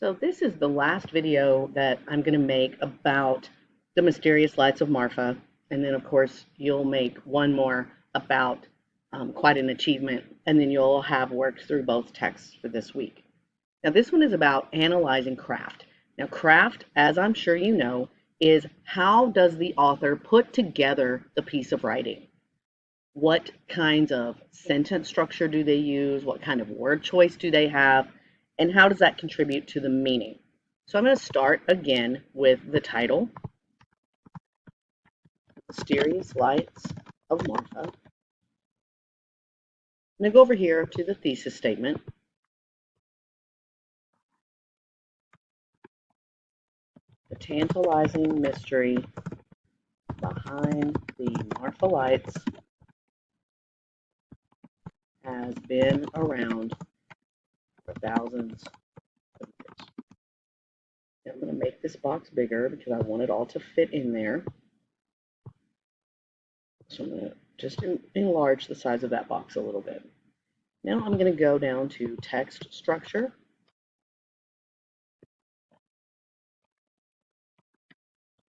So this is the last video that I'm going to make about the mysterious lights of Marfa. And then, of course, you'll make one more about quite an achievement. And then you'll have worked through both texts for this week. Now, this one is about analyzing craft. Now, craft, as I'm sure you know, is how does the author put together the piece of writing? What kinds of sentence structure do they use? What kind of word choice do they have? And how does that contribute to the meaning? So I'm going to start again with the title, Mysterious Lights of Marfa. I'm going to go over here to the thesis statement. The tantalizing mystery behind the Marfa lights has been around for thousands of years. Now I'm going to make this box bigger because I want it all to fit in there. So I'm going to just enlarge the size of that box a little bit. Now I'm going to go down to text structure.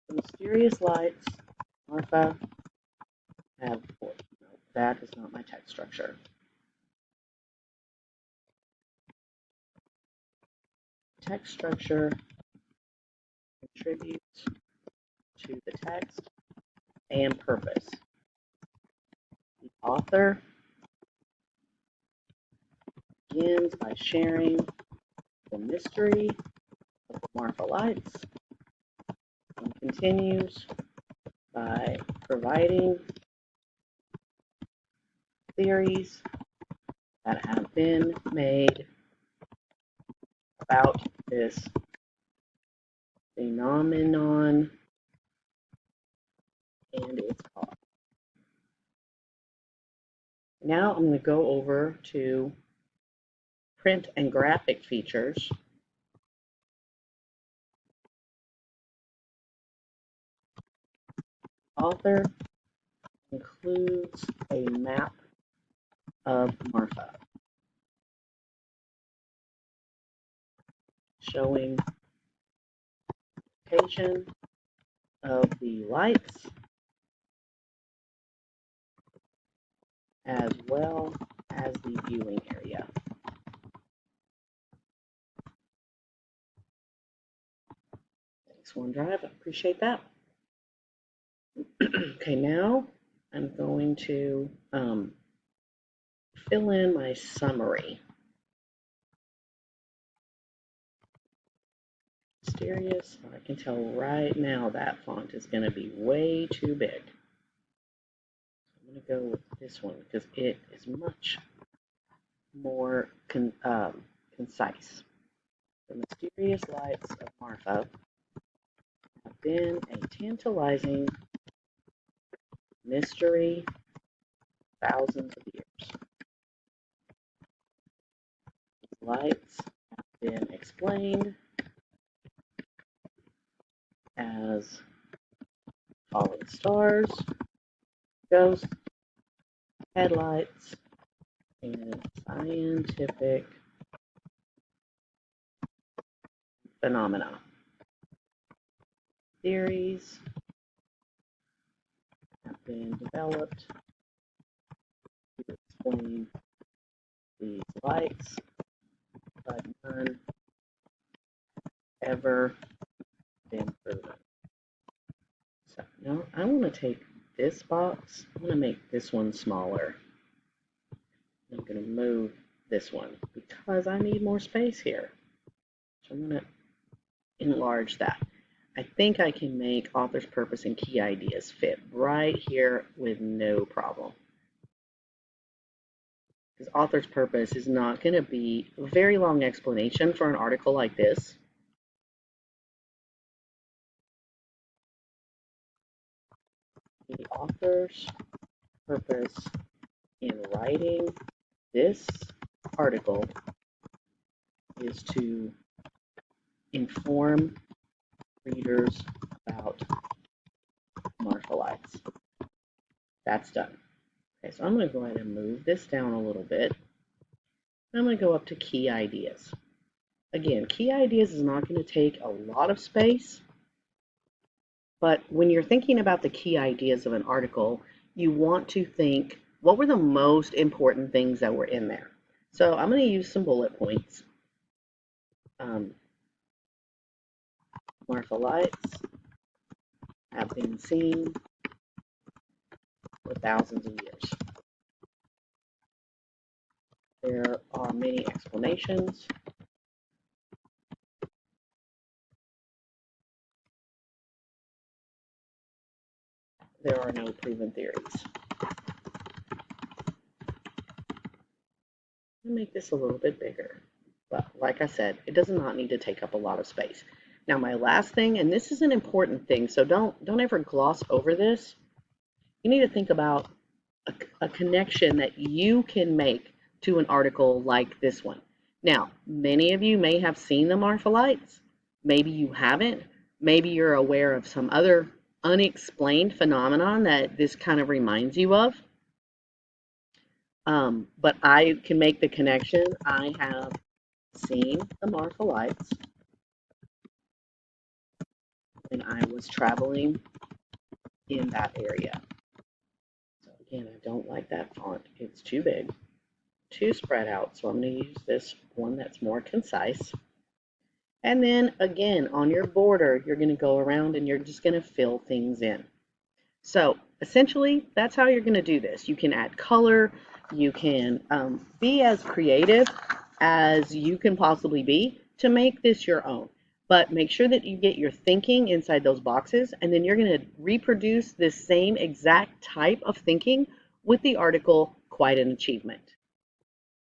The mysterious lights, Marfa, have, no, that is not my text structure. Text structure contributes to the text and purpose. The author begins by sharing the mystery of the Marfa lights and continues by providing theories that have been made about this phenomenon and its cause. Now I'm going to go over to print and graphic features. Author includes a map of Marfa showing location of the lights as well as the viewing area. Thanks, OneDrive. I appreciate that. Okay, now I'm going to fill in my summary. Mysterious. I can tell right now that font is going to be way too big. I'm going to go with this one because it is much more concise. The mysterious lights of Marfa have been a tantalizing mystery thousands of years. These lights have been explained as falling stars, ghosts, headlights, and scientific phenomena. Theories have been developed to explain these lights, but none ever been proven. So now I want to take this box, I'm going to make this one smaller. I'm going to move this one because I need more space here. So I'm going to enlarge that. I think I can make author's purpose and key ideas fit right here with no problem. Because author's purpose is not going to be a very long explanation for an article like this. The author's purpose in writing this article is to inform readers about Marfa lights. That's done. Okay, so I'm going to go ahead and move this down a little bit. I'm going to go up to key ideas. Again, key ideas is not going to take a lot of space, but when you're thinking about the key ideas of an article, you want to think, what were the most important things that were in there? So I'm going to use some bullet points. Marfa lights have been seen for thousands of years. There are many explanations. There are no proven theories. I'll make this a little bit bigger. But like I said, it does not need to take up a lot of space. Now my last thing, and this is an important thing, so don't ever gloss over this. You need to think about a connection that you can make to an article like this one. Now, many of you may have seen the Marfa lights. Maybe you haven't. Maybe you're aware of some other unexplained phenomenon that this kind of reminds you of. But I can make the connection. I have seen the Marfa lights when I was traveling in that area. So again, I don't like that font. It's too big, too spread out. So I'm going to use this one that's more concise. And then again, on your border, you're going to go around and you're just going to fill things in. So essentially, that's how you're going to do this. You can add color. You can be as creative as you can possibly be to make this your own. But make sure that you get your thinking inside those boxes, and then you're going to reproduce this same exact type of thinking with the article Quite an Achievement.